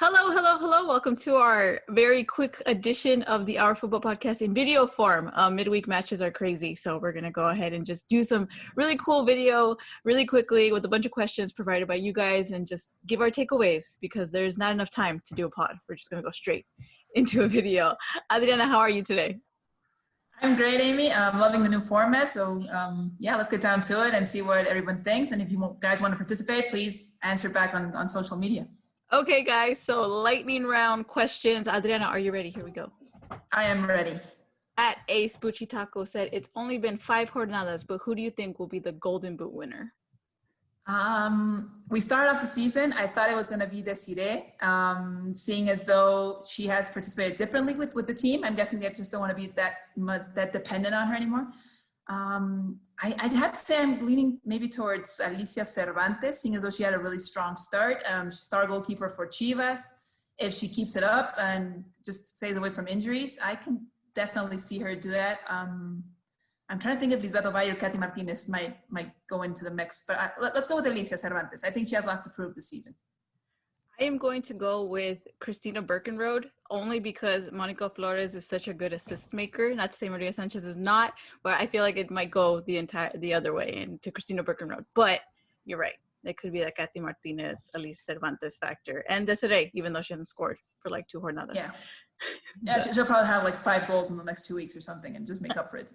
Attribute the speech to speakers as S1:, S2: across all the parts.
S1: Hello, hello, hello. Welcome to our very quick edition of the Our Football Podcast in video form. Midweek matches are crazy, so we're going to go ahead and just do some really cool video really quickly with a bunch of questions provided by you guys and just give our takeaways because there's not enough time to do a pod. We're just going to go straight into a video. Adriana, how are you today?
S2: I'm great, Amy. I'm loving the new format. So yeah, let's get down to it and see what everyone thinks. And if you guys want to participate, please answer back on social media.
S1: Okay, guys, so lightning round questions. Adriana, are you ready? Here we go.
S2: I am ready.
S1: At Ace Bucci Taco said, it's only been 5 jornadas, but who do you think will be the Golden Boot winner?
S2: We started off the season. I thought it was going to be Desiree, seeing as though she has participated differently with the team. I'm guessing they just don't want to be that dependent on her anymore. I'd have to say I'm leaning maybe towards Alicia Cervantes, seeing as though she had a really strong start. She's star goalkeeper for Chivas. If she keeps it up and just stays away from injuries, I can definitely see her do that. I'm trying to think if Lisbeth Valle or Katy Martinez might go into the mix, but let's go with Alicia Cervantes. I think she has lots to prove this season.
S1: I am going to go with Christina Birkenrode only because Monica Flores is such a good assist maker. Not to say Maria Sanchez is not, but I feel like it might go the other way into Christina Birkenrode. But you're right. It could be that Katy Martinez, Alicia Cervantes factor. And Desiree, even though she hasn't scored for like 2 jornadas.
S2: Yeah. Yeah, she'll probably have like 5 goals in the next 2 weeks or something and just make up for it.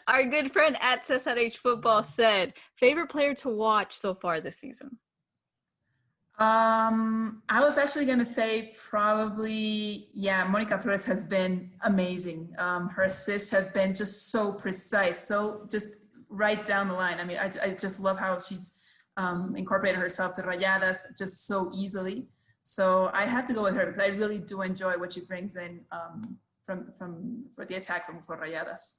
S1: Our good friend at Cesar H Football said, favorite player to watch so far this season?
S2: I was actually going to say probably, Monica Flores has been amazing. Her assists have been just so precise, so just right down the line. I mean, I just love how she's incorporated herself to Rayadas just so easily. So I have to go with her because I really do enjoy what she brings in for the attack for Rayadas.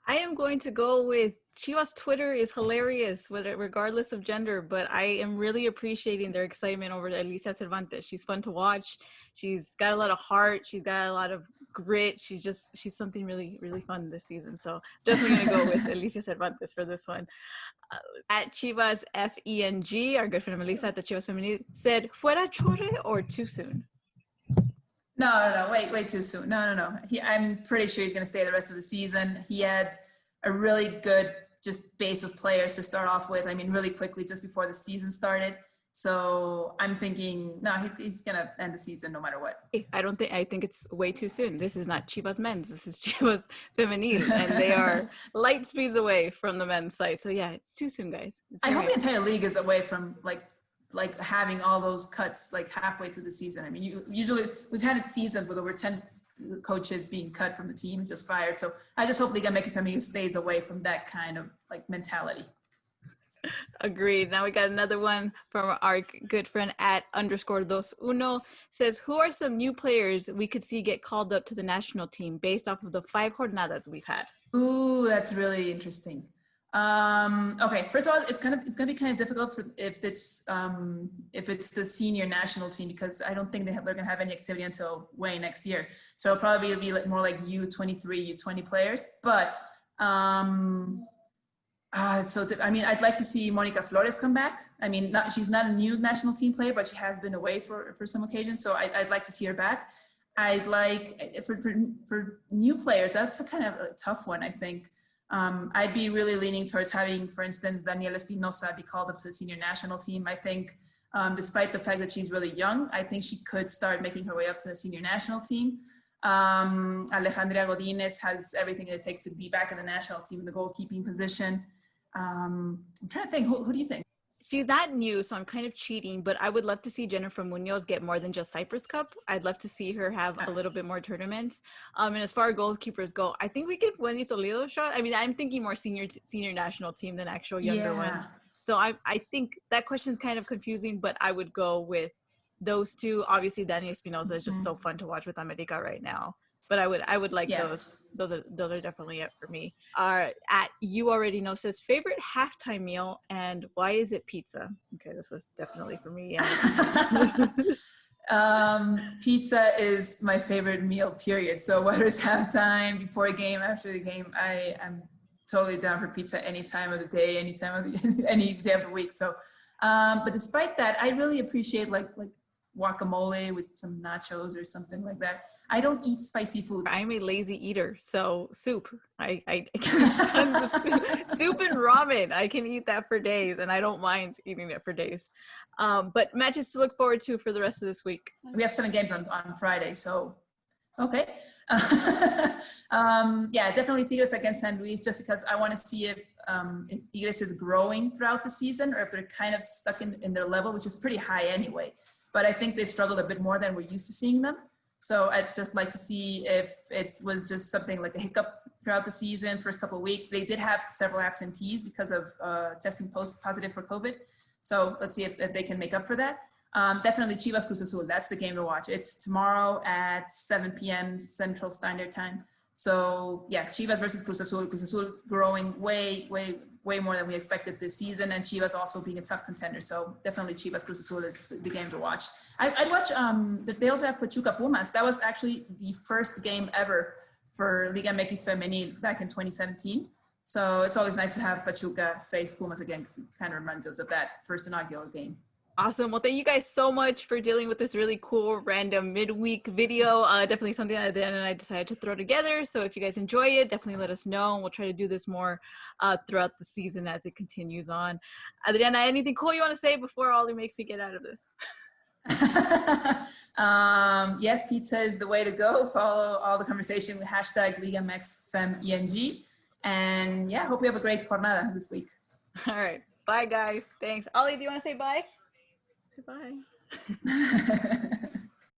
S1: I am going to go with Chivas Twitter is hilarious regardless of gender, but I am really appreciating their excitement over Alicia Cervantes. She's fun to watch. She's got a lot of heart. She's got a lot of grit. She's something really, really fun this season. So definitely going to go with Alicia Cervantes for this one. At Chivas FENG, our good friend Melissa at the Chivas Femenil said, fuera Chore or too soon?
S2: No, way too soon. No. I'm pretty sure he's going to stay the rest of the season. He had a really good just base of players to start off with. I mean, really quickly just before the season started. So I'm thinking, no, he's going to end the season no matter what.
S1: I think it's way too soon. This is not Chivas men's. This is Chivas Femenil, and they are light speeds away from the men's side. So yeah, it's too soon, guys.
S2: I hope the entire league is away from like having all those cuts like halfway through the season. I mean, usually we've had seasons with over 10 coaches being cut from the team, just fired. So I just hope Liga MX Femenil stays away from that kind of like mentality.
S1: Agreed. Now we got another one from our good friend at _21 says, who are some new players we could see get called up to the national team based off of the 5 jornadas we've had?
S2: Ooh, that's really interesting. Okay, first of all, it's gonna be kind of difficult if it's the senior national team because I don't think they're gonna have any activity until way next year. So it'll probably be more like U23, U20 players. But I mean, I'd like to see Monica Flores come back. I mean, she's not a new national team player, but she has been away for some occasions. So I'd like to see her back. I'd like for new players. That's a kind of a tough one, I think. I'd be really leaning towards having, for instance, Daniela Espinosa be called up to the senior national team. I think despite the fact that she's really young, I think she could start making her way up to the senior national team. Alejandra Godinez has everything it takes to be back in the national team in the goalkeeping position. I'm trying to think, who do you think?
S1: She's not new, so I'm kind of cheating, but I would love to see Jennifer Munoz get more than just Cyprus Cup. I'd love to see her have a little bit more tournaments. And as far as goalkeepers go, I think we give Wendy Toledo a shot. I mean, I'm thinking more senior national team than actual younger ones. So I think that question's kind of confusing, but I would go with those two. Obviously, Dani Espinosa is just so fun to watch with America right now. But I would like those. Those are definitely it for me. At You Already Know says, favorite halftime meal and why is it pizza? Okay, this was definitely for me.
S2: Pizza is my favorite meal, period. So whether it's halftime, before a game, after the game, I am totally down for pizza any time of the day, any day of the week. So, but despite that, I really appreciate like guacamole with some nachos or something like that. I don't eat spicy food.
S1: I'm a lazy eater, so soup. I can eat tons of soup. Soup and ramen. I can eat that for days, and I don't mind eating it for days. But matches to look forward to for the rest of this week.
S2: We have 7 games on Friday, so okay. Yeah, definitely Tigres against San Luis, just because I want to see if Tigres is growing throughout the season or if they're kind of stuck in their level, which is pretty high anyway. But I think they struggled a bit more than we're used to seeing them. So I'd just like to see if it was just something like a hiccup throughout the season, first couple of weeks. They did have several absentees because of testing positive for COVID. So let's see if they can make up for that. Definitely Chivas Cruz Azul. That's the game to watch. It's tomorrow at 7 p.m. Central Standard Time. So yeah, Chivas versus Cruz Azul. Cruz Azul growing way more than we expected this season, and Chivas also being a tough contender. So definitely Chivas Cruz Azul is the game to watch. I'd watch. They also have Pachuca Pumas. That was actually the first game ever for Liga MX Femenil back in 2017. So it's always nice to have Pachuca face Pumas again, because it kind of reminds us of that first inaugural game.
S1: Awesome. Well, thank you guys so much for dealing with this really cool random midweek video. Definitely something that Dan and I decided to throw together. So if you guys enjoy it, definitely let us know. And we'll try to do this more throughout the season as it continues on. Adriana, anything cool you want to say before Ollie makes me get out of this?
S2: Yes, pizza is the way to go. Follow all the conversation with hashtag Liga MX FemENG. And yeah, hope you have a great jornada this week.
S1: All right. Bye, guys. Thanks. Ollie, do you want to say bye? Bye.